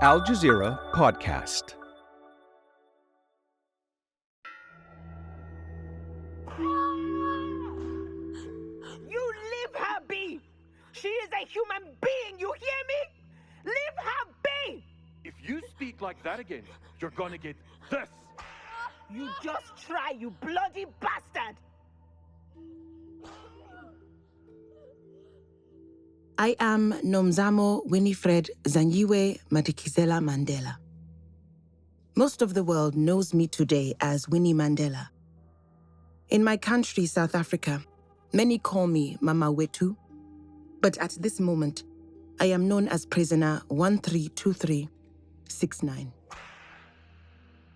Al Jazeera podcast. You leave her be! She is a human being, you hear me? Leave her be! If you speak like that again, you're gonna get this. You just try, you bloody bastard! I am Nomzamo Winifred Zanyiwe Madikizela Mandela. Most of the world knows me today as Winnie Mandela. In my country, South Africa, many call me Mama Wetu, but at this moment, I am known as Prisoner 132369.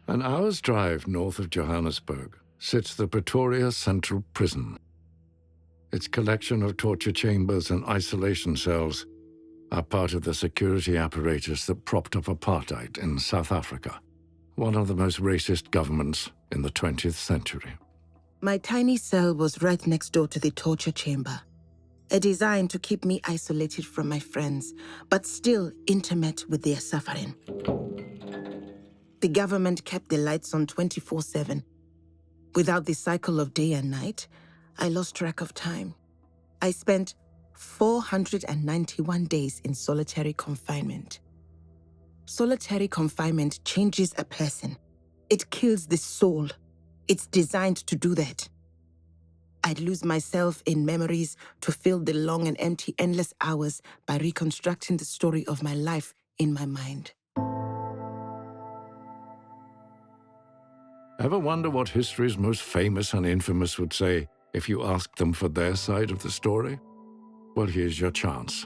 An hour's drive north of Johannesburg sits the Pretoria Central Prison. Its collection of torture chambers and isolation cells are part of the security apparatus that propped up apartheid in South Africa, one of the most racist governments in the 20th century. My tiny cell was right next door to the torture chamber, a design to keep me isolated from my friends, but still intimate with their suffering. The government kept the lights on 24/7. Without the cycle of day and night, I lost track of time. I spent 491 days in solitary confinement. Solitary confinement changes a person. It kills the soul. It's designed to do that. I'd lose myself in memories to fill the long and empty, endless hours by reconstructing the story of my life in my mind. Ever wonder what history's most famous and infamous would say if you asked them for their side of the story? Well, here's your chance.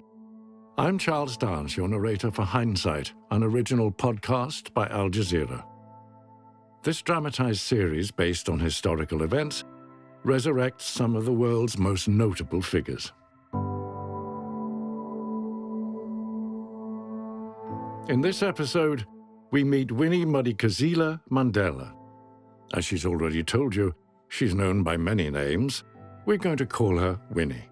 I'm Charles Dance, your narrator for Hindsight, an original podcast by Al Jazeera. This dramatized series, based on historical events, resurrects some of the world's most notable figures. In this episode, we meet Winnie Mandela Mandela. As she's already told you, she's known by many names. We're going to call her Winnie.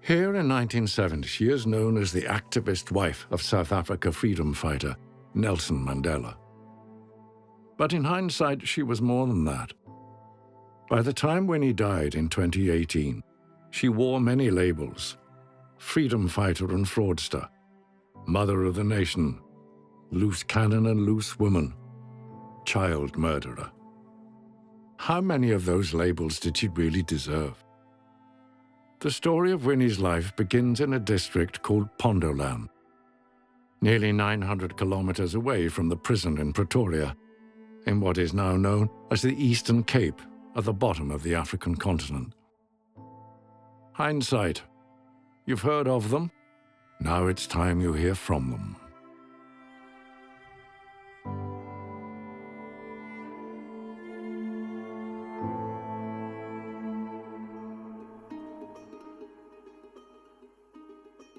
Here in 1970, she is known as the activist wife of South Africa freedom fighter Nelson Mandela. But in hindsight, she was more than that. By the time Winnie died in 2018, she wore many labels: freedom fighter and fraudster, mother of the nation, loose cannon and loose woman, child murderer. How many of those labels did she really deserve? The story of Winnie's life begins in a district called Pondoland, nearly 900 kilometers away from the prison in Pretoria, in what is now known as the Eastern Cape at the bottom of the African continent. Hindsight. You've heard of them. Now it's time you hear from them.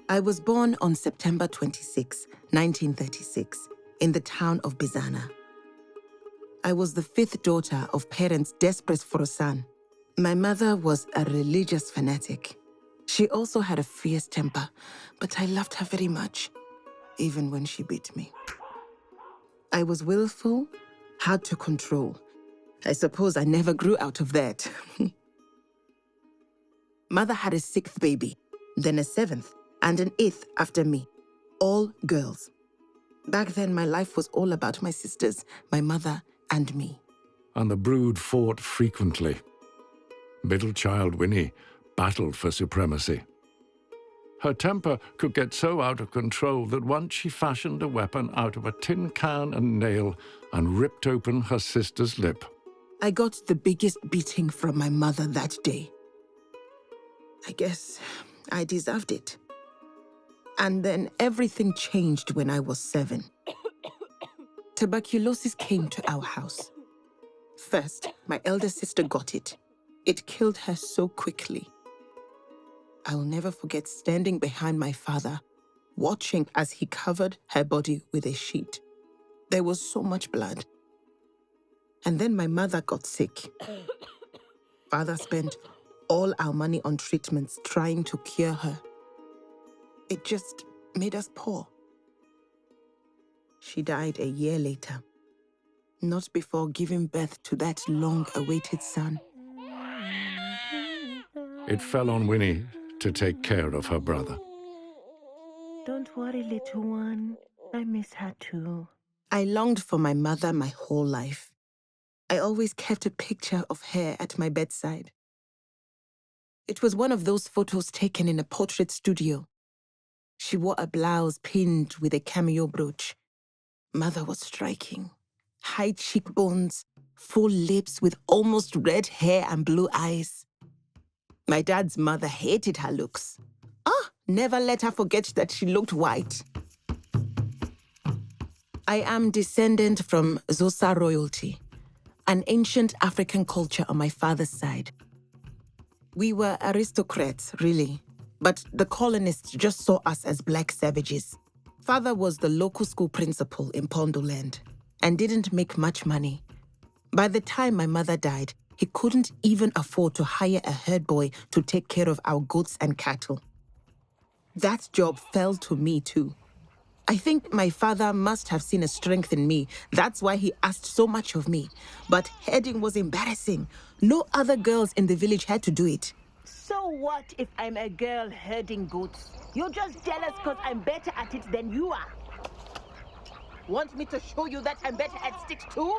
I was born on September 26, 1936, in the town of Bizana. I was the fifth daughter of parents desperate for a son. My mother was a religious fanatic. She also had a fierce temper, but I loved her very much, even when she beat me. I was willful, hard to control. I suppose I never grew out of that. Mother had a sixth baby, then a seventh, and an eighth after me, all girls. Back then, my life was all about my sisters, my mother, and me. And the brood fought frequently. Middle child Winnie battled for supremacy. Her temper could get so out of control that once she fashioned a weapon out of a tin can and nail and ripped open her sister's lip. I got the biggest beating from my mother that day. I guess I deserved it. And then everything changed when I was 7. Tuberculosis came to our house. First, my elder sister got it. It killed her so quickly. I will never forget standing behind my father, watching as he covered her body with a sheet. There was so much blood. And then my mother got sick. Father spent all our money on treatments trying to cure her. It just made us poor. She died a year later, not before giving birth to that long-awaited son. It fell on Winnie to take care of her brother. Don't worry, little one. I miss her too. I longed for my mother my whole life. I always kept a picture of her at my bedside. It was one of those photos taken in a portrait studio. She wore a blouse pinned with a cameo brooch. Mother was striking. High cheekbones, full lips with almost red hair and blue eyes. My dad's mother hated her looks. Never let her forget that she looked white. I am descendant from Xhosa royalty, an ancient African culture on my father's side. We were aristocrats, really, but the colonists just saw us as black savages. Father was the local school principal in Pondoland and didn't make much money. By the time my mother died, he couldn't even afford to hire a herd boy to take care of our goats and cattle. That job fell to me too. I think my father must have seen a strength in me. That's why he asked so much of me. But herding was embarrassing. No other girls in the village had to do it. So what if I'm a girl herding goats? You're just jealous because I'm better at it than you are. Want me to show you that I'm better at sticks too?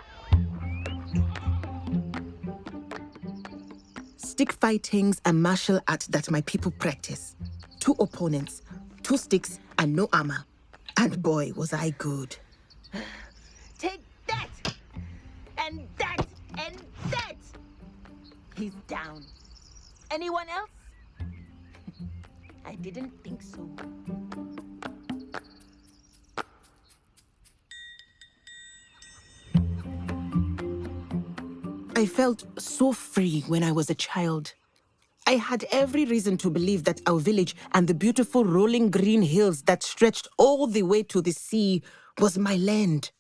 Stick fighting's a martial art that my people practice. 2 opponents, 2 sticks, and no armor. And boy, was I good. Take that! And that! And that! He's down. Anyone else? I didn't think so. I felt so free when I was a child. I had every reason to believe that our village and the beautiful rolling green hills that stretched all the way to the sea was my land.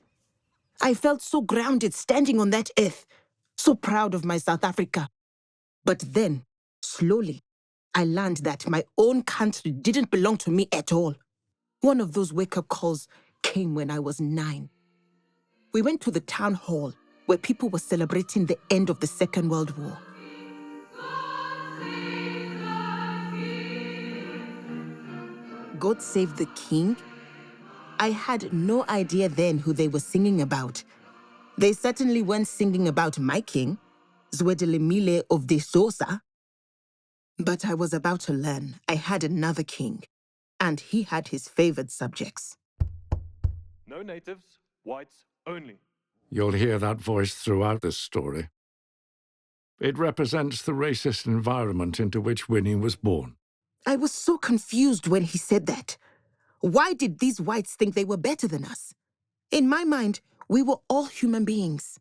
I felt so grounded standing on that earth, so proud of my South Africa. But then, slowly, I learned that my own country didn't belong to me at all. One of those wake-up calls came when I was 9. We went to the town hall where people were celebrating the end of the Second World War. God Save the King? I had no idea then who they were singing about. They certainly weren't singing about my king, Zwedelemile of the Xhosa. But I was about to learn I had another king, and he had his favored subjects. No natives, whites only. You'll hear that voice throughout this story. It represents the racist environment into which Winnie was born. I was so confused when he said that. Why did these whites think they were better than us? In my mind, we were all human beings.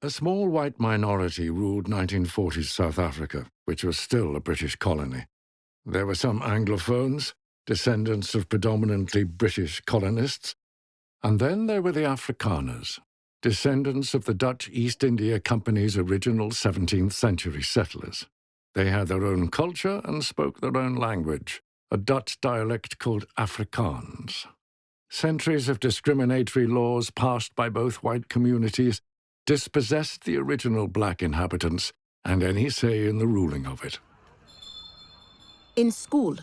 A small white minority ruled 1940s South Africa, which was still a British colony. There were some Anglophones, descendants of predominantly British colonists, and then there were the Afrikaners, descendants of the Dutch East India Company's original 17th century settlers. They had their own culture and spoke their own language, a Dutch dialect called Afrikaans. Centuries of discriminatory laws passed by both white communities dispossessed the original black inhabitants and any say in the ruling of it. In school,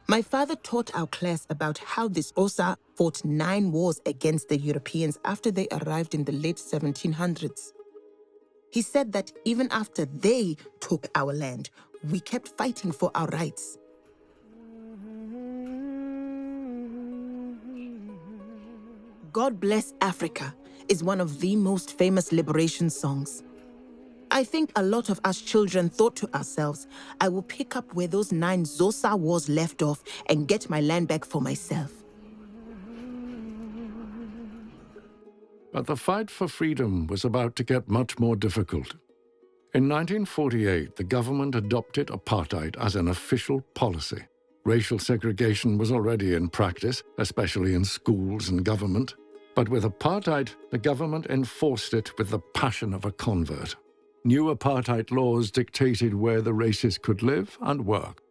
my father taught our class about how the Xhosa fought 9 wars against the Europeans after they arrived in the late 1700s. He said that even after they took our land, we kept fighting for our rights. God Bless Africa is one of the most famous liberation songs. I think a lot of us children thought to ourselves, I will pick up where those 9 Xhosa wars left off and get my land back for myself. But the fight for freedom was about to get much more difficult. In 1948, the government adopted apartheid as an official policy. Racial segregation was already in practice, especially in schools and government. But with apartheid, the government enforced it with the passion of a convert. New apartheid laws dictated where the races could live and work.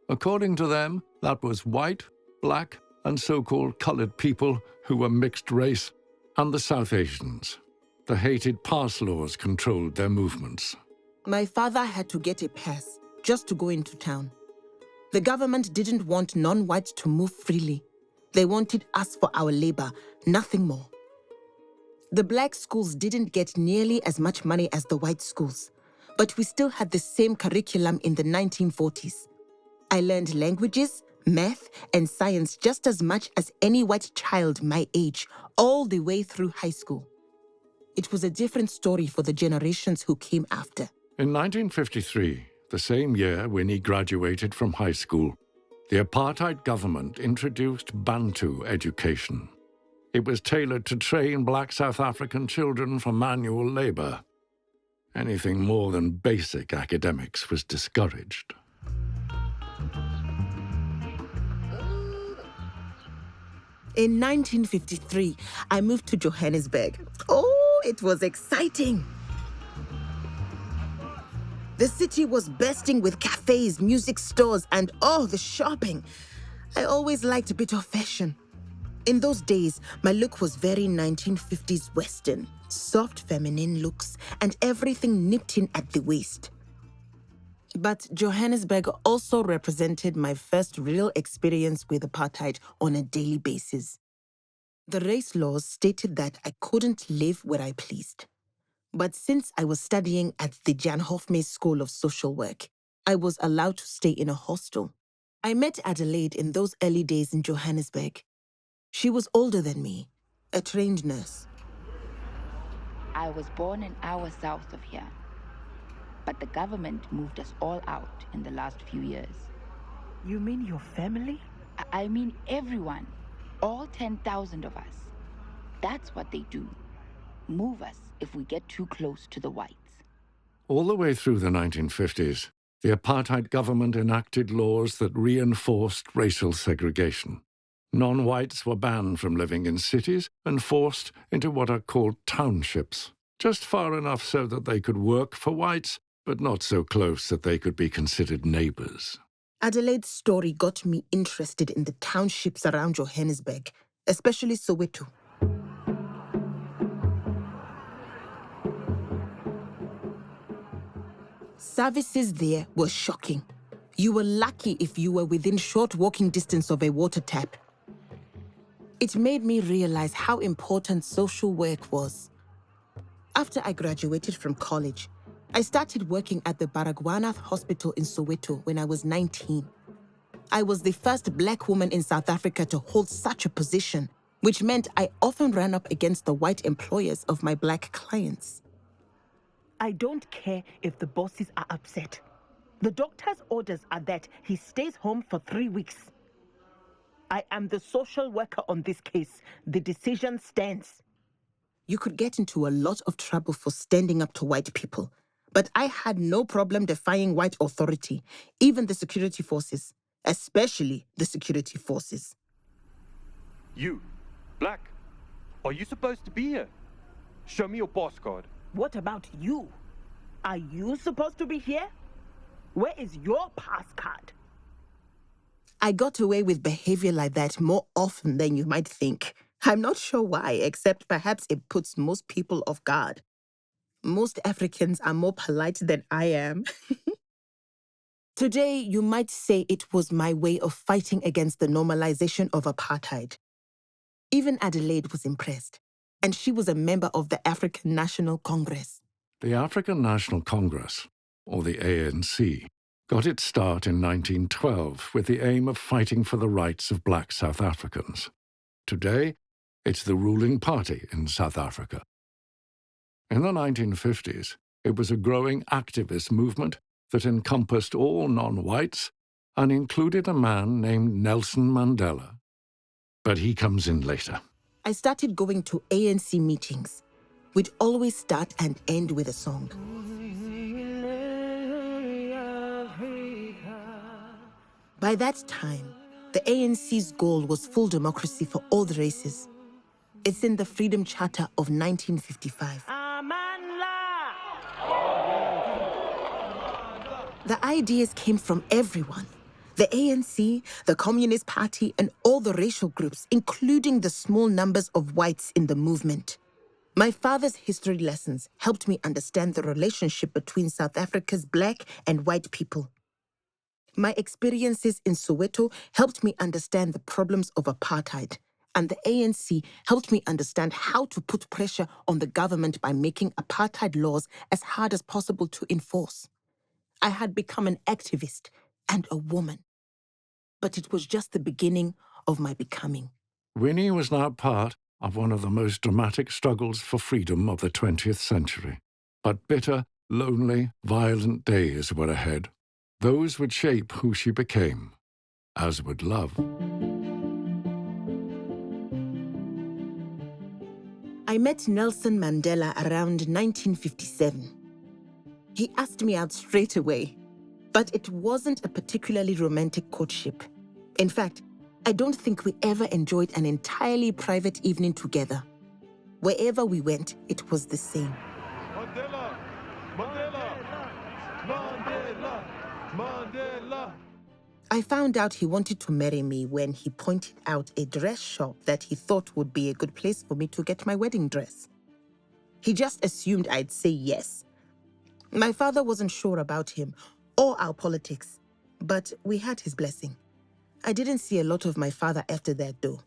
According to them, that was white, black, and so-called colored people who were mixed race and the South Asians. The hated pass laws controlled their movements. My father had to get a pass just to go into town. The government didn't want non-whites to move freely. They wanted us for our labor, nothing more. The black schools didn't get nearly as much money as the white schools, but we still had the same curriculum in the 1940s. I learned languages, math, and science just as much as any white child my age, all the way through high school. It was a different story for the generations who came after. In 1953, the same year Winnie graduated from high school, the apartheid government introduced Bantu education. It was tailored to train black South African children for manual labor. Anything more than basic academics was discouraged. In 1953, I moved to Johannesburg. Oh, it was exciting. The city was bursting with cafes, music stores, and the shopping. I always liked a bit of fashion. In those days, my look was very 1950s Western, soft feminine looks, and everything nipped in at the waist. But Johannesburg also represented my first real experience with apartheid on a daily basis. The race laws stated that I couldn't live where I pleased. But since I was studying at the Jan Hofmeyr School of Social Work, I was allowed to stay in a hostel. I met Adelaide in those early days in Johannesburg. She was older than me, a trained nurse. I was born an hour south of here, but the government moved us all out in the last few years. You mean your family? I mean everyone, all 10,000 of us. That's what they do. Move us if we get too close to the whites. All the way through the 1950s, the apartheid government enacted laws that reinforced racial segregation. Non-whites were banned from living in cities and forced into what are called townships, just far enough so that they could work for whites, but not so close that they could be considered neighbors. Adelaide's story got me interested in the townships around Johannesburg, especially Soweto. Services there were shocking. You were lucky if you were within short walking distance of a water tap. It made me realize how important social work was. After I graduated from college, I started working at the Baragwanath Hospital in Soweto when I was 19. I was the first black woman in South Africa to hold such a position, which meant I often ran up against the white employers of my black clients. I don't care if the bosses are upset. The doctor's orders are that he stays home for 3 weeks. I am the social worker on this case. The decision stands. You could get into a lot of trouble for standing up to white people, but I had no problem defying white authority, even the security forces, especially the security forces. You, black, are you supposed to be here? Show me your pass card. What about you? Are you supposed to be here? Where is your pass card? I got away with behavior like that more often than you might think. I'm not sure why, except perhaps it puts most people off guard. Most Africans are more polite than I am. Today, you might say it was my way of fighting against the normalization of apartheid. Even Adelaide was impressed, and she was a member of the African National Congress. The African National Congress, or the ANC, got its start in 1912 with the aim of fighting for the rights of black South Africans. Today, it's the ruling party in South Africa. In the 1950s, it was a growing activist movement that encompassed all non-whites and included a man named Nelson Mandela. But he comes in later. I started going to ANC meetings. We'd always start and end with a song. By that time, the ANC's goal was full democracy for all the races. It's in the Freedom Charter of 1955. The ideas came from everyone. The ANC, the Communist Party, and all the racial groups, including the small numbers of whites in the movement. My father's history lessons helped me understand the relationship between South Africa's black and white people. My experiences in Soweto helped me understand the problems of apartheid, and the ANC helped me understand how to put pressure on the government by making apartheid laws as hard as possible to enforce. I had become an activist and a woman. But it was just the beginning of my becoming. Winnie was now part of one of the most dramatic struggles for freedom of the 20th century. But bitter, lonely, violent days were ahead. Those would shape who she became, as would love. I met Nelson Mandela around 1957. He asked me out straight away, but it wasn't a particularly romantic courtship. In fact, I don't think we ever enjoyed an entirely private evening together. Wherever we went, it was the same. Mandela! Mandela! Mandela! Mandela! I found out he wanted to marry me when he pointed out a dress shop that he thought would be a good place for me to get my wedding dress. He just assumed I'd say yes. My father wasn't sure about him or our politics, but we had his blessing. I didn't see a lot of my father after that, though.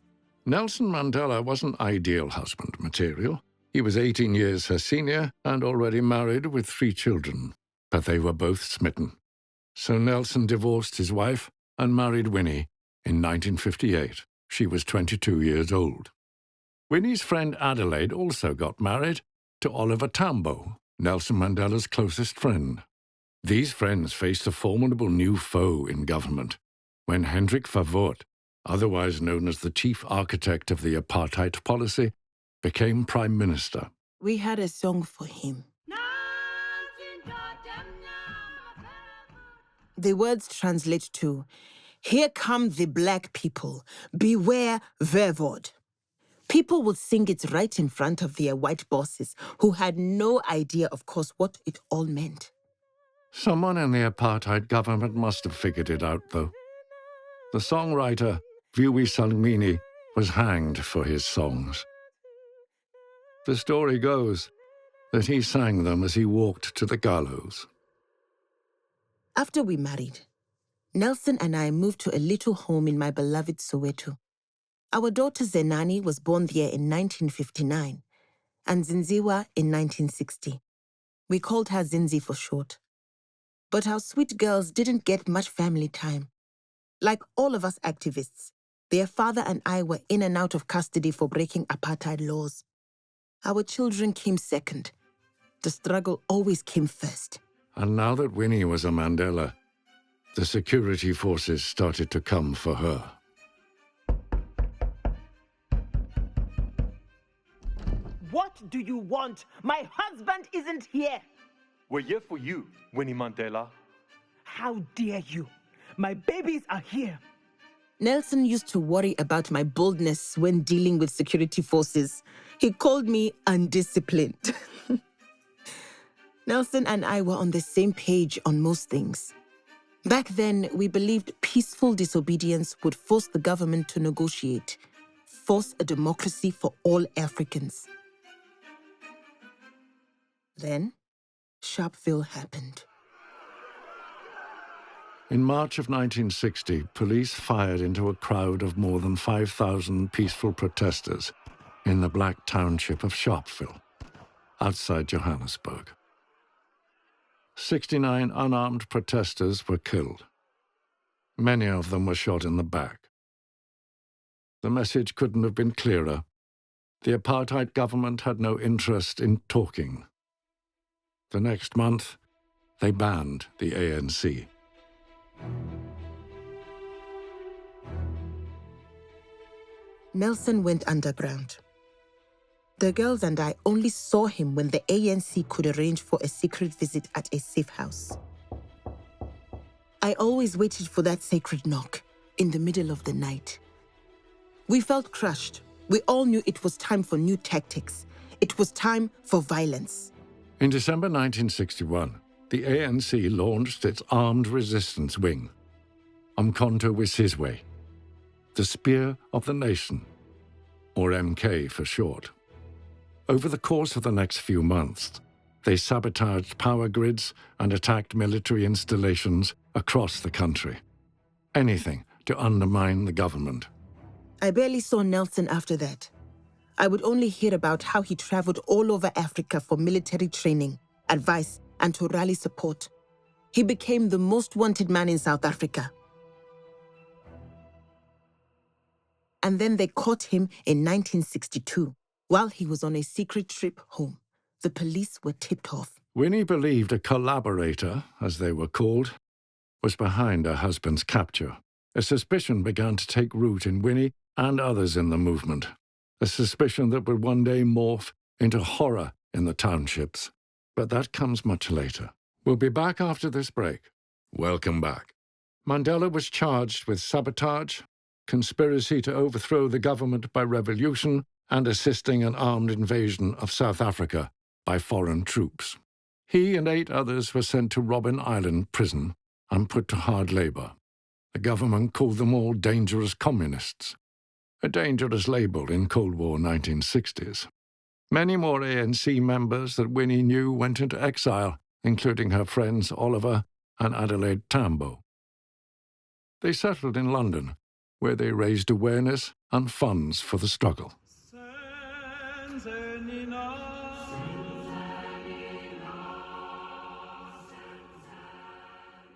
Nelson Mandela wasn't ideal husband material. He was 18 years her senior and already married with 3 children, but they were both smitten. So Nelson divorced his wife and married Winnie in 1958. She was 22 years old. Winnie's friend Adelaide also got married to Oliver Tambo, Nelson Mandela's closest friend. These friends faced a formidable new foe in government when Hendrik Verwoerd, otherwise known as the chief architect of the apartheid policy, became prime minister. We had a song for him. The words translate to, "Here come the black people, beware Verwoerd." People would sing it right in front of their white bosses, who had no idea, of course, what it all meant. Someone in the apartheid government must have figured it out, though. The songwriter, Viwi Salmini, was hanged for his songs. The story goes that he sang them as he walked to the gallows. After we married, Nelson and I moved to a little home in my beloved Soweto. Our daughter Zenani was born there in 1959 and Zinziwa in 1960. We called her Zinzi for short. But our sweet girls didn't get much family time. Like all of us activists, their father and I were in and out of custody for breaking apartheid laws. Our children came second. The struggle always came first. And now that Winnie was a Mandela, the security forces started to come for her. What do you want? My husband isn't here. We're here for you, Winnie Mandela. How dare you? My babies are here. Nelson used to worry about my boldness when dealing with security forces. He called me undisciplined. Nelson and I were on the same page on most things. Back then, we believed peaceful disobedience would force the government to negotiate, force a democracy for all Africans. Then, Sharpeville happened. In March of 1960, police fired into a crowd of more than 5,000 peaceful protesters in the black township of Sharpeville, outside Johannesburg. 69 unarmed protesters were killed. Many of them were shot in the back. The message couldn't have been clearer. The apartheid government had no interest in talking. The next month, they banned the ANC. Nelson went underground. The girls and I only saw him when the ANC could arrange for a secret visit at a safe house. I always waited for that sacred knock in the middle of the night. We felt crushed. We all knew it was time for new tactics. It was time for violence. In December 1961, the ANC launched its Armed Resistance Wing. Umkhonto we Sizwe, the Spear of the Nation, or MK for short. Over the course of the next few months, they sabotaged power grids and attacked military installations across the country. Anything to undermine the government. I barely saw Nelson after that. I would only hear about how he traveled all over Africa for military training, advice, and to rally support. He became the most wanted man in South Africa. And then they caught him in 1962, while he was on a secret trip home. The police were tipped off. Winnie believed a collaborator, as they were called, was behind her husband's capture. A suspicion began to take root in Winnie and others in the movement. A suspicion that would one day morph into horror in the townships. But that comes much later. We'll be back after this break. Welcome back. Mandela was charged with sabotage, conspiracy to overthrow the government by revolution, and assisting an armed invasion of South Africa by foreign troops. He and 8 others were sent to Robben Island prison and put to hard labor. The government called them all dangerous communists, a dangerous label in Cold War 1960s. Many more ANC members that Winnie knew went into exile, including her friends Oliver and Adelaide Tambo. They settled in London, where they raised awareness and funds for the struggle.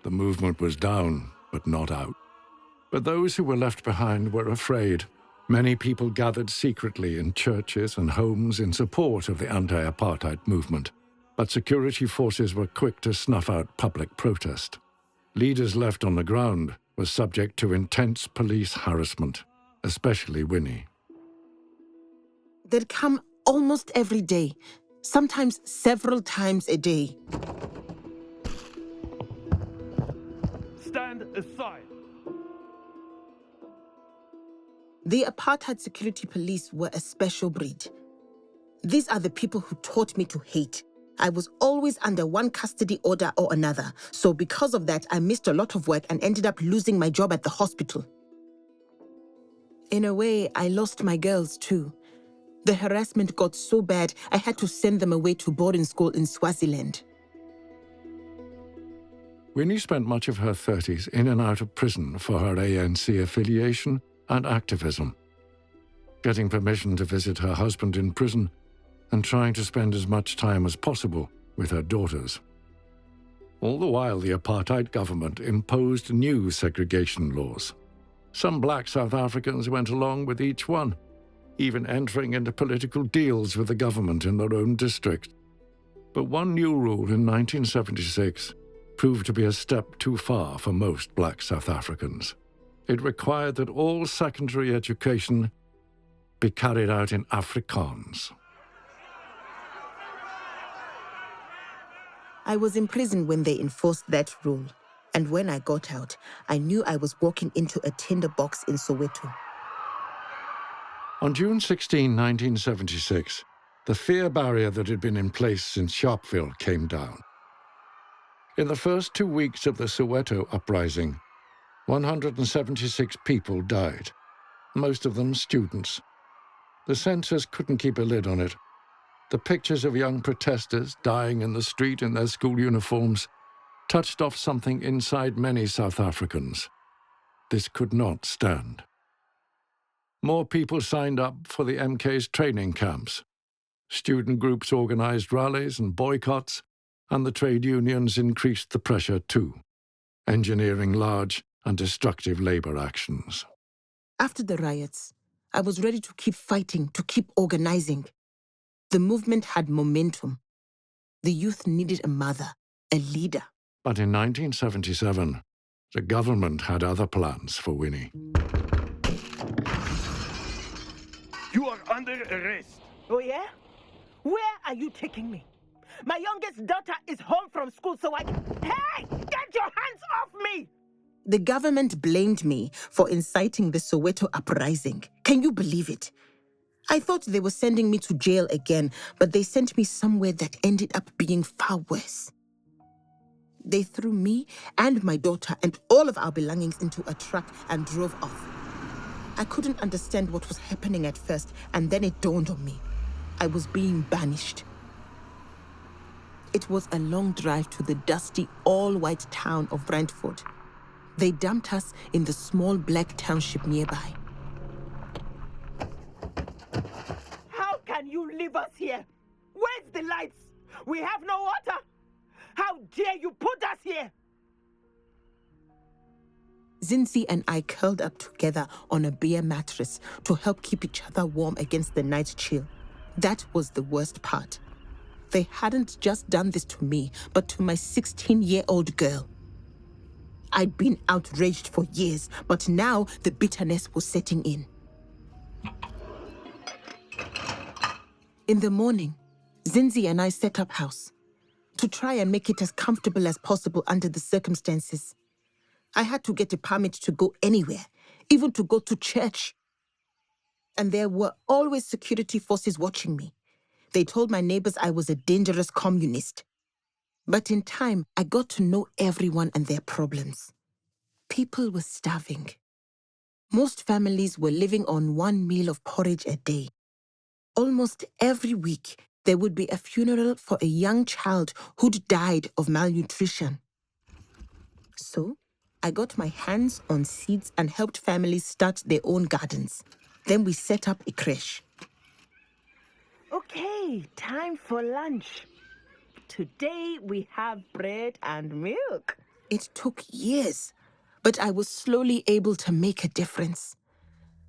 The movement was down, but not out. But those who were left behind were afraid. Many people gathered secretly in churches and homes in support of the anti-apartheid movement, but security forces were quick to snuff out public protest. Leaders left on the ground were subject to intense police harassment, especially Winnie. They'd come almost every day, sometimes several times a day. Stand aside. The apartheid security police were a special breed. These are the people who taught me to hate. I was always under one custody order or another, so because of that, I missed a lot of work and ended up losing my job at the hospital. In a way, I lost my girls too. The harassment got so bad, I had to send them away to boarding school in Swaziland. Winnie spent much of her 30s in and out of prison for her ANC affiliation and activism, getting permission to visit her husband in prison and trying to spend as much time as possible with her daughters. All the while, the apartheid government imposed new segregation laws. Some black South Africans went along with each one, even entering into political deals with the government in their own district. But one new rule in 1976 proved to be a step too far for most black South Africans. It required that all secondary education be carried out in Afrikaans. I was in prison when they enforced that rule, and when I got out, I knew I was walking into a tinderbox in Soweto. On June 16, 1976, the fear barrier that had been in place since Sharpeville came down. In the first 2 weeks of the Soweto uprising, 176 people died, most of them students. The censors couldn't keep a lid on it. The pictures of young protesters dying in the street in their school uniforms touched off something inside many South Africans. This could not stand. More people signed up for the MK's training camps. Student groups organized rallies and boycotts, and the trade unions increased the pressure too, engineering large and destructive labor actions. After the riots, I was ready to keep fighting, to keep organizing. The movement had momentum. The youth needed a mother, a leader. But in 1977, the government had other plans for Winnie. You are under arrest. Oh, yeah? Where are you taking me? My youngest daughter is home from school, so I can... Hey! Get your hands off me! The government blamed me for inciting the Soweto uprising. Can you believe it? I thought they were sending me to jail again, but they sent me somewhere that ended up being far worse. They threw me and my daughter and all of our belongings into a truck and drove off. I couldn't understand what was happening at first, and then it dawned on me. I was being banished. It was a long drive to the dusty, all-white town of Brentford. They dumped us in the small black township nearby. How can you leave us here? Where's the lights? We have no water. How dare you put us here? Zinzi and I curled up together on a bare mattress to help keep each other warm against the night chill. That was the worst part. They hadn't just done this to me, but to my 16-year-old girl. I'd been outraged for years, but now the bitterness was setting in. In the morning, Zinzi and I set up house to try and make it as comfortable as possible under the circumstances. I had to get a permit to go anywhere, even to go to church. And there were always security forces watching me. They told my neighbors I was a dangerous communist. But in time, I got to know everyone and their problems. People were starving. Most families were living on one meal of porridge a day. Almost every week, there would be a funeral for a young child who'd died of malnutrition. So, I got my hands on seeds and helped families start their own gardens. Then we set up a creche. Okay, time for lunch. Today we have bread and milk. It took years, but I was slowly able to make a difference.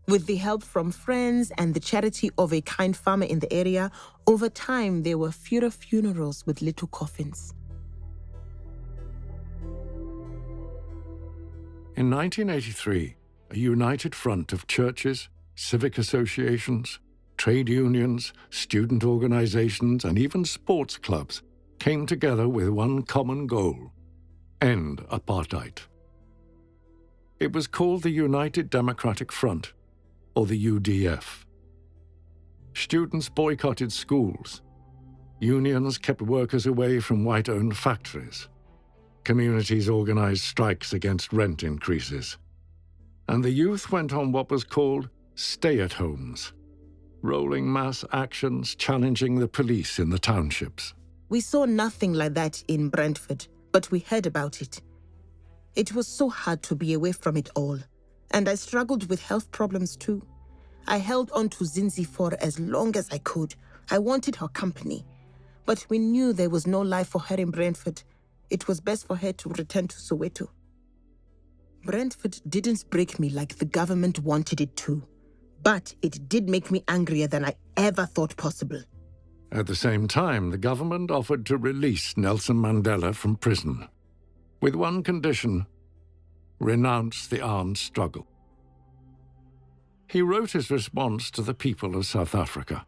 With the help from friends and the charity of a kind farmer in the area, over time there were fewer funerals with little coffins. In 1983, a united front of churches, civic associations, trade unions, student organizations, and even sports clubs came together with one common goal: end apartheid. It was called the United Democratic Front, or the UDF. Students boycotted schools. Unions kept workers away from white-owned factories. Communities organized strikes against rent increases. And the youth went on what was called stay-at-homes, rolling mass actions challenging the police in the townships. We saw nothing like that in Brentford, but we heard about it. It was so hard to be away from it all, and I struggled with health problems too. I held on to Zinzi for as long as I could. I wanted her company, but we knew there was no life for her in Brentford. It was best for her to return to Soweto. Brentford didn't break me like the government wanted it to, but it did make me angrier than I ever thought possible. At the same time, the government offered to release Nelson Mandela from prison, with one condition: renounce the armed struggle. He wrote his response to the people of South Africa.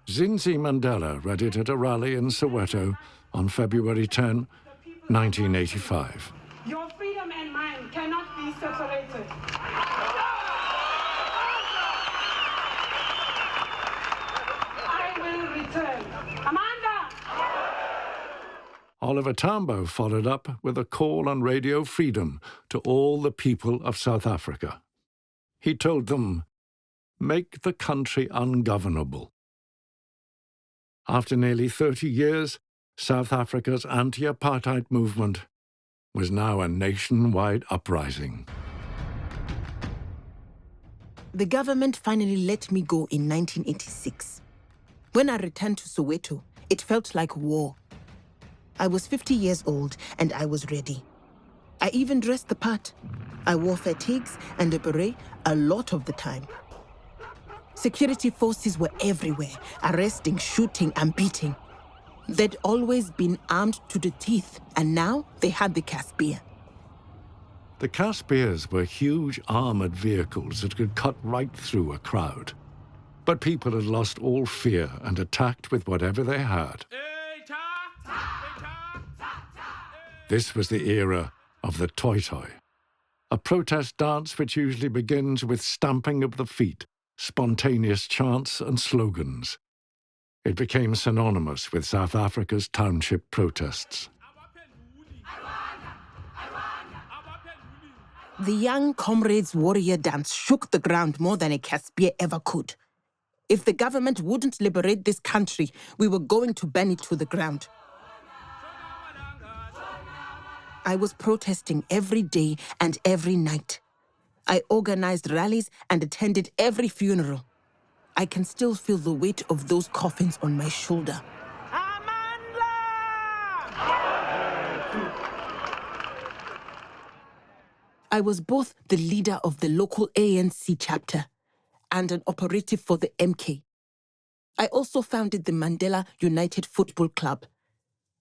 Zinzi Mandela read it at a rally in Soweto on February 10, 1985. Your freedom and mine cannot be separated. I will return. Amanda! Oliver Tambo followed up with a call on Radio Freedom to all the people of South Africa. He told them, "Make the country ungovernable." After nearly 30 years, South Africa's anti-apartheid movement was now a nationwide uprising. The government finally let me go in 1986. When I returned to Soweto, it felt like war. I was 50 years old and I was ready. I even dressed the part. I wore fatigues and a beret a lot of the time. Security forces were everywhere, arresting, shooting, and beating. They'd always been armed to the teeth, and now they had the Caspier. The Caspiers were huge armored vehicles that could cut right through a crowd. But people had lost all fear and attacked with whatever they had. This was the era of the toi-toi, a protest dance which usually begins with stamping of the feet, spontaneous chants and slogans. It became synonymous with South Africa's township protests. The young comrades' warrior dance shook the ground more than a Caspier ever could. If the government wouldn't liberate this country, we were going to burn it to the ground. I was protesting every day and every night. I organized rallies and attended every funeral. I can still feel the weight of those coffins on my shoulder. I was both the leader of the local ANC chapter and an operative for the MK. I also founded the Mandela United Football Club.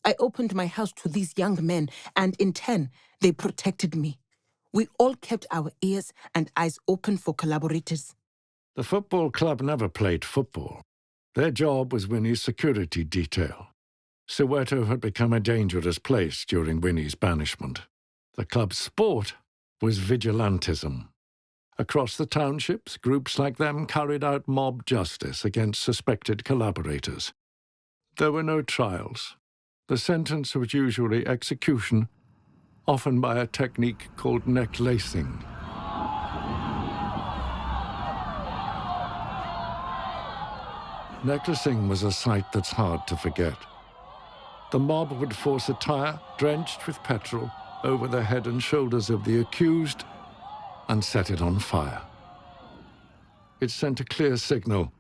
I opened my house to these young men, and in turn, they protected me. We all kept our ears and eyes open for collaborators. The football club never played football. Their job was Winnie's security detail. Soweto had become a dangerous place during Winnie's banishment. The club's sport was vigilantism. Across the townships, groups like them carried out mob justice against suspected collaborators. There were no trials. The sentence was usually execution, often by a technique called necklacing. Necklacing was a sight that's hard to forget. The mob would force a tire drenched with petrol over the head and shoulders of the accused and set it on fire. It sent a clear signal.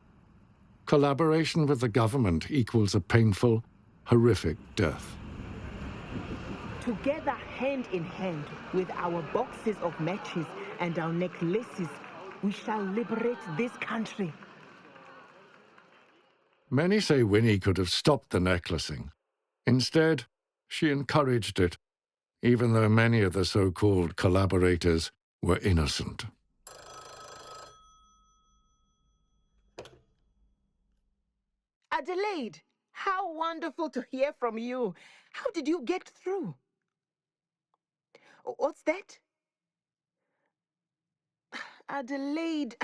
Collaboration with the government equals a painful, horrific death. Together, hand in hand, with our boxes of matches and our necklaces, we shall liberate this country. Many say Winnie could have stopped the necklacing. Instead, she encouraged it, even though many of the so-called collaborators were innocent. Adelaide, how wonderful to hear from you. How did you get through? What's that? Adelaide,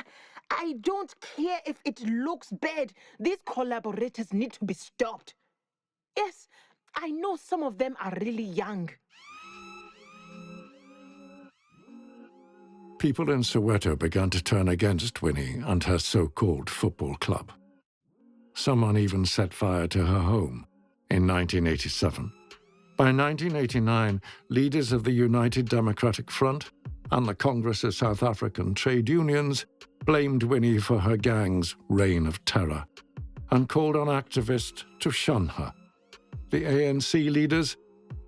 I don't care if it looks bad. These collaborators need to be stopped. Yes, I know some of them are really young. People in Soweto began to turn against Winnie and her so-called football club. Someone even set fire to her home in 1987. By 1989, leaders of the United Democratic Front and the Congress of South African Trade Unions blamed Winnie for her gang's reign of terror and called on activists to shun her. The ANC leaders,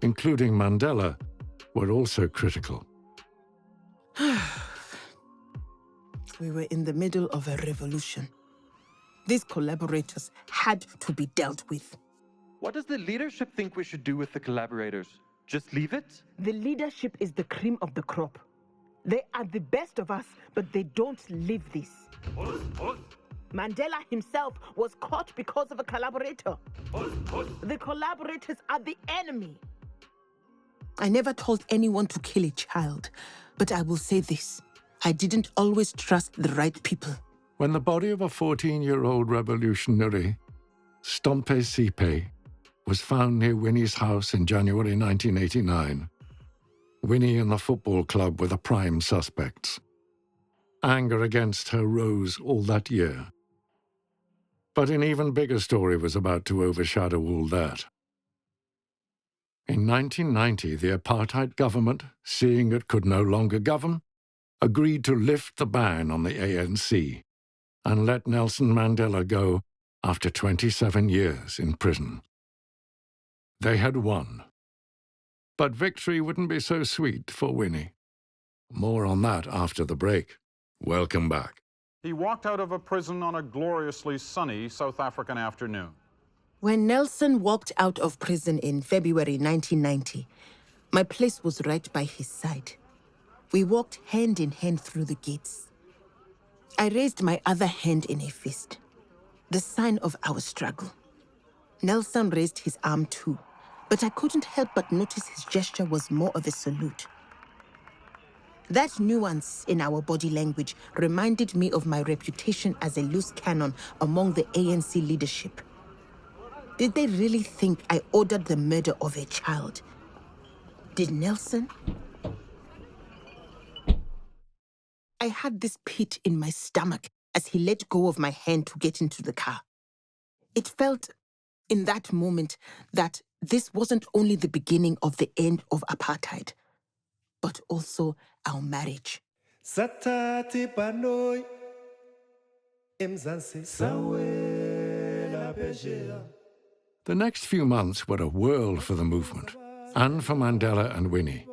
including Mandela, were also critical. We were in the middle of a revolution. These collaborators had to be dealt with. What does the leadership think we should do with the collaborators? Just leave it? The leadership is the cream of the crop. They are the best of us, but they don't live this. Mandela himself was caught because of a collaborator. The collaborators are the enemy. I never told anyone to kill a child, but I will say this. I didn't always trust the right people. When the body of a 14-year-old revolutionary, Stompe Sipe, was found near Winnie's house in January 1989, Winnie and the football club were the prime suspects. Anger against her rose all that year. But an even bigger story was about to overshadow all that. In 1990, the apartheid government, seeing it could no longer govern, agreed to lift the ban on the ANC and let Nelson Mandela go after 27 years in prison. They had won. But victory wouldn't be so sweet for Winnie. More on that after the break. Welcome back. He walked out of a prison on a gloriously sunny South African afternoon. When Nelson walked out of prison in February 1990, my place was right by his side. We walked hand in hand through the gates. I raised my other hand in a fist, the sign of our struggle. Nelson raised his arm too, but I couldn't help but notice his gesture was more of a salute. That nuance in our body language reminded me of my reputation as a loose cannon among the ANC leadership. Did they really think I ordered the murder of a child? Did Nelson? I had this pit in my stomach as he let go of my hand to get into the car. It felt, in that moment, that this wasn't only the beginning of the end of apartheid, but also our marriage. The next few months were a whirl for the movement, and for Mandela and Winnie.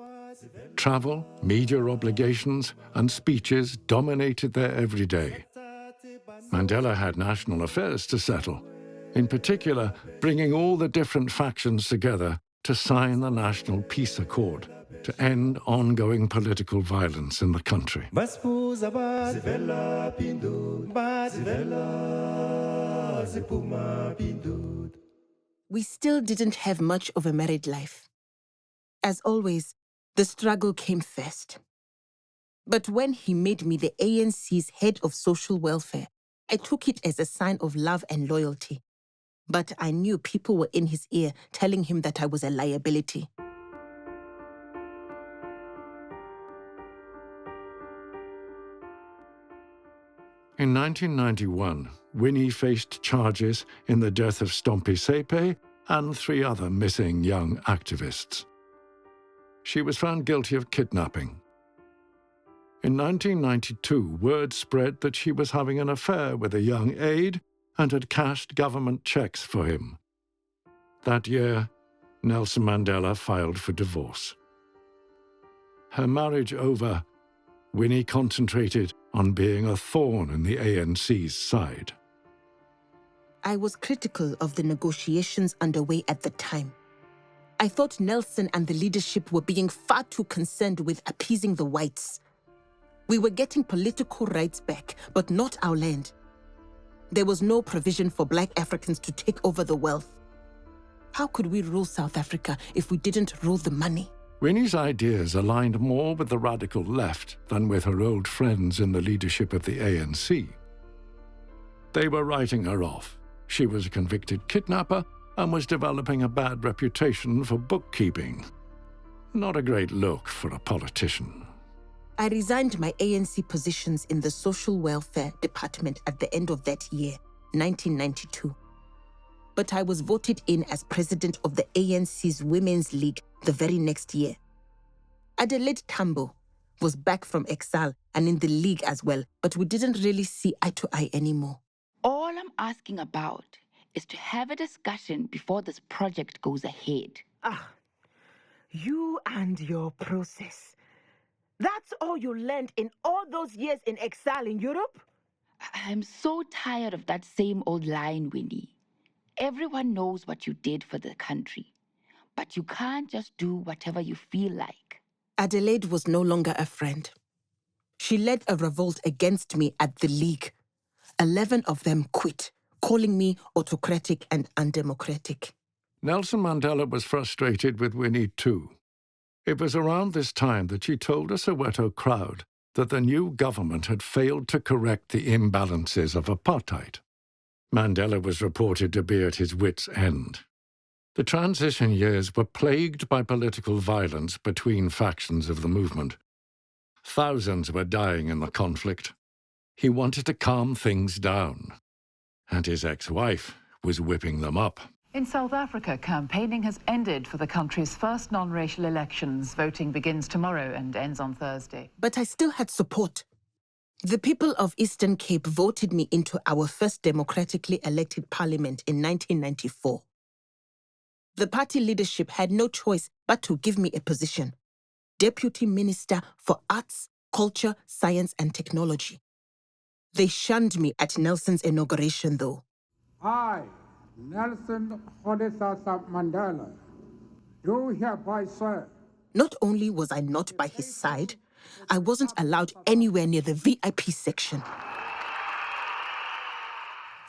Travel, media obligations, and speeches dominated their everyday. Mandela had national affairs to settle, in particular, bringing all the different factions together to sign the National Peace Accord to end ongoing political violence in the country. We still didn't have much of a married life. As always, the struggle came first. But when he made me the ANC's head of social welfare, I took it as a sign of love and loyalty. But I knew people were in his ear telling him that I was a liability. In 1991, Winnie faced charges in the death of Stompie Sepe and 3 other missing young activists. She was found guilty of kidnapping. In 1992, word spread that she was having an affair with a young aide and had cashed government checks for him. That year, Nelson Mandela filed for divorce. Her marriage over, Winnie concentrated on being a thorn in the ANC's side. I was critical of the negotiations underway at the time. I thought Nelson and the leadership were being far too concerned with appeasing the whites. We were getting political rights back, but not our land. There was no provision for Black Africans to take over the wealth. How could we rule South Africa if we didn't rule the money? Winnie's ideas aligned more with the radical left than with her old friends in the leadership of the ANC. They were writing her off. She was a convicted kidnapper and was developing a bad reputation for bookkeeping. Not a great look for a politician. I resigned my ANC positions in the Social Welfare Department at the end of that year, 1992. But I was voted in as president of the ANC's Women's League the very next year. Adelaide Tambo was back from Exile and in the league as well, but we didn't really see eye to eye anymore. All I'm asking about is to have a discussion before this project goes ahead. You and your process. That's all you learned in all those years in exile in Europe? I'm so tired of that same old line, Winnie. Everyone knows what you did for the country, but you can't just do whatever you feel like. Adelaide was no longer a friend. She led a revolt against me at the League. 11 of them quit, calling me autocratic and undemocratic. Nelson Mandela was frustrated with Winnie too. It was around this time that she told a Soweto crowd that the new government had failed to correct the imbalances of apartheid. Mandela was reported to be at his wits' end. The transition years were plagued by political violence between factions of the movement. Thousands were dying in the conflict. He wanted to calm things down, and his ex-wife was whipping them up. In South Africa, campaigning has ended for the country's first non-racial elections. Voting begins tomorrow and ends on Thursday. But I still had support. The people of Eastern Cape voted me into our first democratically elected parliament in 1994. The party leadership had no choice but to give me a position: Deputy Minister for Arts, Culture, Science and Technology. They shunned me at Nelson's inauguration, though. I, Nelson Mandela, do hereby swear. Not only was I not by his side, I wasn't allowed anywhere near the VIP section.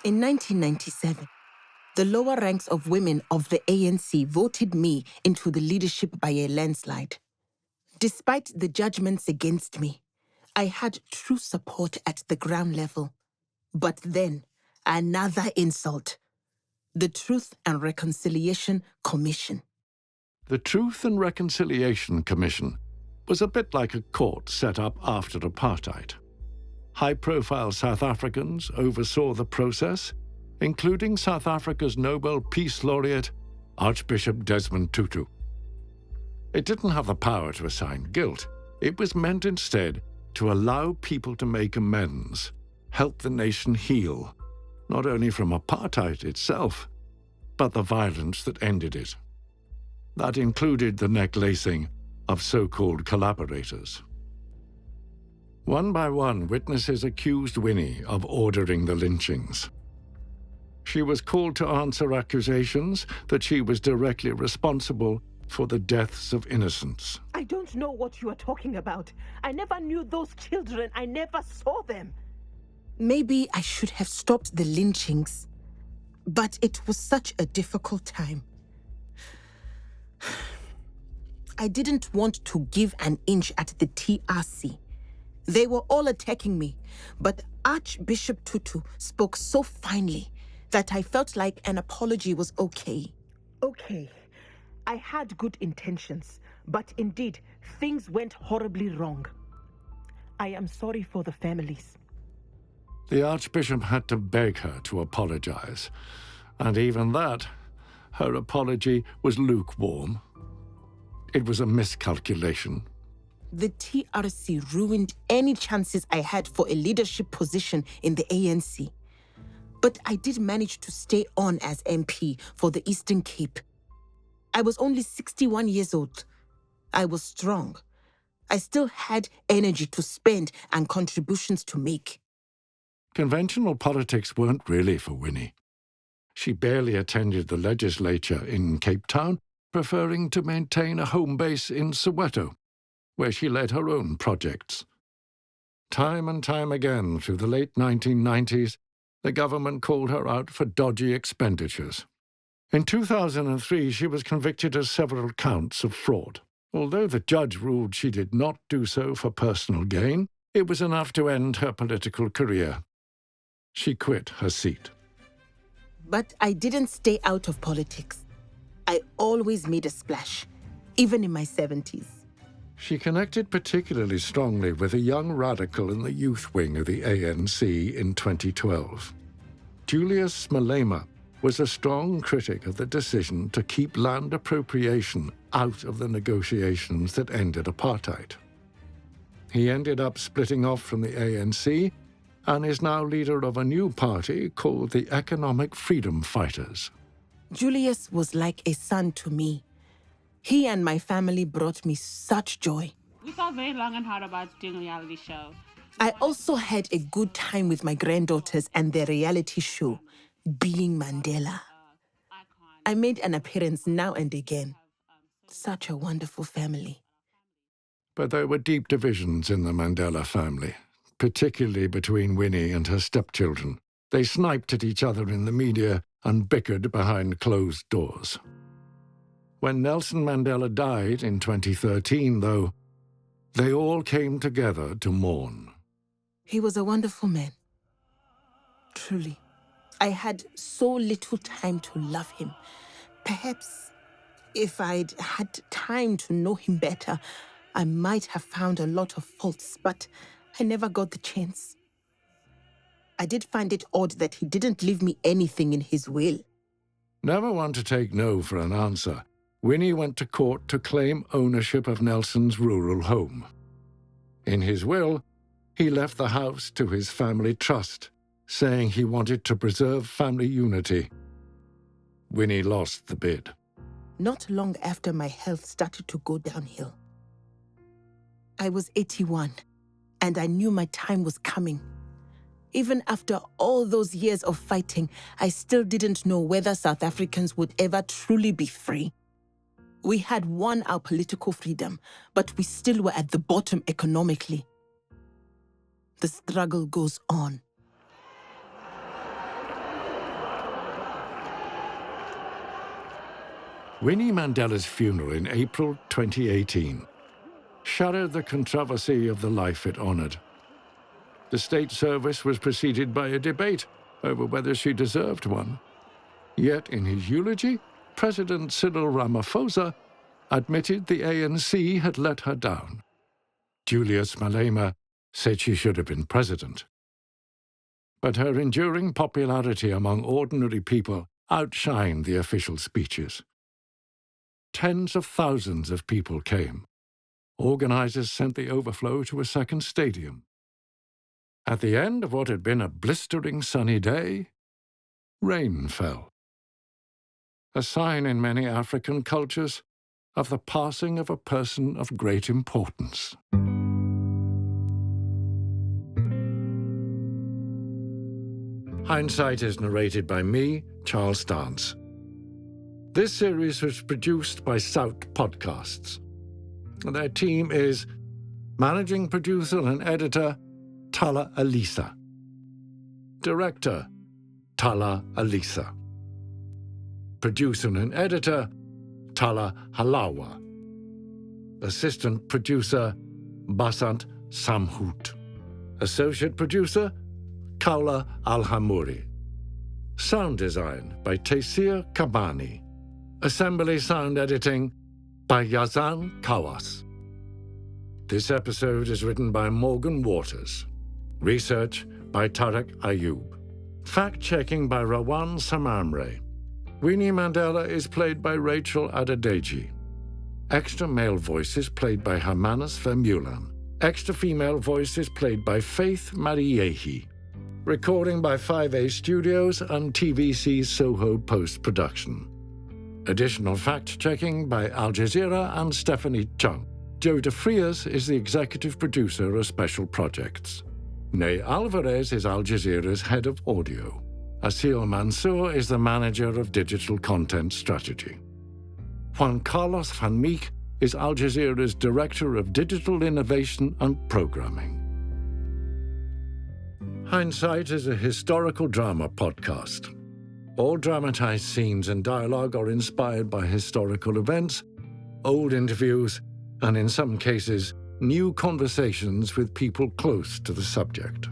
In 1997, the lower ranks of women of the ANC voted me into the leadership by a landslide. Despite the judgments against me, I had true support at the ground level. But then, another insult: the Truth and Reconciliation Commission. The Truth and Reconciliation Commission was a bit like a court set up after apartheid. High-profile South Africans oversaw the process, including South Africa's Nobel Peace Laureate, Archbishop Desmond Tutu. It didn't have the power to assign guilt. It was meant instead to allow people to make amends, help the nation heal, not only from apartheid itself, but the violence that ended it. That included the necklacing of so-called collaborators. One by one, witnesses accused Winnie of ordering the lynchings. She was called to answer accusations that she was directly responsible for the deaths of innocents. I don't know what you are talking about. I never knew those children. I never saw them. Maybe I should have stopped the lynchings, but it was such a difficult time. I didn't want to give an inch at the TRC. They were all attacking me, but Archbishop Tutu spoke so finely that I felt like an apology was okay. Okay. I had good intentions, but indeed, things went horribly wrong. I am sorry for the families. The Archbishop had to beg her to apologize, and even that, her apology was lukewarm. It was a miscalculation. The TRC ruined any chances I had for a leadership position in the ANC. But I did manage to stay on as MP for the Eastern Cape. I was only 61 years old. I was strong. I still had energy to spend and contributions to make. Conventional politics weren't really for Winnie. She barely attended the legislature in Cape Town, preferring to maintain a home base in Soweto, where she led her own projects. Time and time again through the late 1990s, the government called her out for dodgy expenditures. In 2003, she was convicted of several counts of fraud. Although the judge ruled she did not do so for personal gain, it was enough to end her political career. She quit her seat. But I didn't stay out of politics. I always made a splash, even in my 70s. She connected particularly strongly with a young radical in the youth wing of the ANC in 2012. Julius Malema was a strong critic of the decision to keep land appropriation out of the negotiations that ended apartheid. He ended up splitting off from the ANC and is now leader of a new party called the Economic Freedom Fighters. Julius was like a son to me. He and my family brought me such joy. We thought very long and hard about doing a reality show. I also had a good time with my granddaughters and their reality show, Being Mandela. I made an appearance now and again. Such a wonderful family. But there were deep divisions in the Mandela family, particularly between Winnie and her stepchildren. They sniped at each other in the media and bickered behind closed doors. When Nelson Mandela died in 2013, though, they all came together to mourn. He was a wonderful man. Truly. I had so little time to love him. Perhaps if I'd had time to know him better, I might have found a lot of faults, but I never got the chance. I did find it odd that he didn't leave me anything in his will. Never one to take no for an answer, Winnie went to court to claim ownership of Nelson's rural home. In his will, he left the house to his family trust, saying he wanted to preserve family unity. Winnie lost the bid. Not long after my health started to go downhill. I was 81, and I knew my time was coming. Even after all those years of fighting, I still didn't know whether South Africans would ever truly be free. We had won our political freedom, but we still were at the bottom economically. The struggle goes on. Winnie Mandela's funeral in April 2018 shadowed the controversy of the life it honored. The state service was preceded by a debate over whether she deserved one. Yet in his eulogy, President Cyril Ramaphosa admitted the ANC had let her down. Julius Malema said she should have been president. But her enduring popularity among ordinary people outshined the official speeches. Tens of thousands of people came. Organizers sent the overflow to a second stadium. At the end of what had been a blistering sunny day, rain fell. A sign in many African cultures of the passing of a person of great importance. Hindsight is narrated by me, Charles Dance. This series was produced by South Podcasts. Their team is managing producer and editor Tala Alisa, director Tala Alisa, producer and editor Tala Halawa, assistant producer Basant Samhut, associate producer Kaula Al-Hamouri, sound design by Taysir Kabani, assembly sound editing by Yazan Kawas. This episode is written by Morgan Waters. Research by Tarek Ayub. Fact-checking by Rawan Samamre. Winnie Mandela is played by Rachel Adedeji. Extra male voices played by Hermanus Vermeulen. Extra female voices played by Faith Mariehi. Recording by 5A Studios and TVC Soho Post-Production. Additional fact-checking by Al Jazeera and Stephanie Chung. Joe DeFrias is the executive producer of Special Projects. Ney Alvarez is Al Jazeera's head of audio. Asil Mansour is the manager of digital content strategy. Juan Carlos Van Meek is Al Jazeera's director of digital innovation and programming. Hindsight is a historical drama podcast. All dramatized scenes and dialogue are inspired by historical events, old interviews, and in some cases, new conversations with people close to the subject.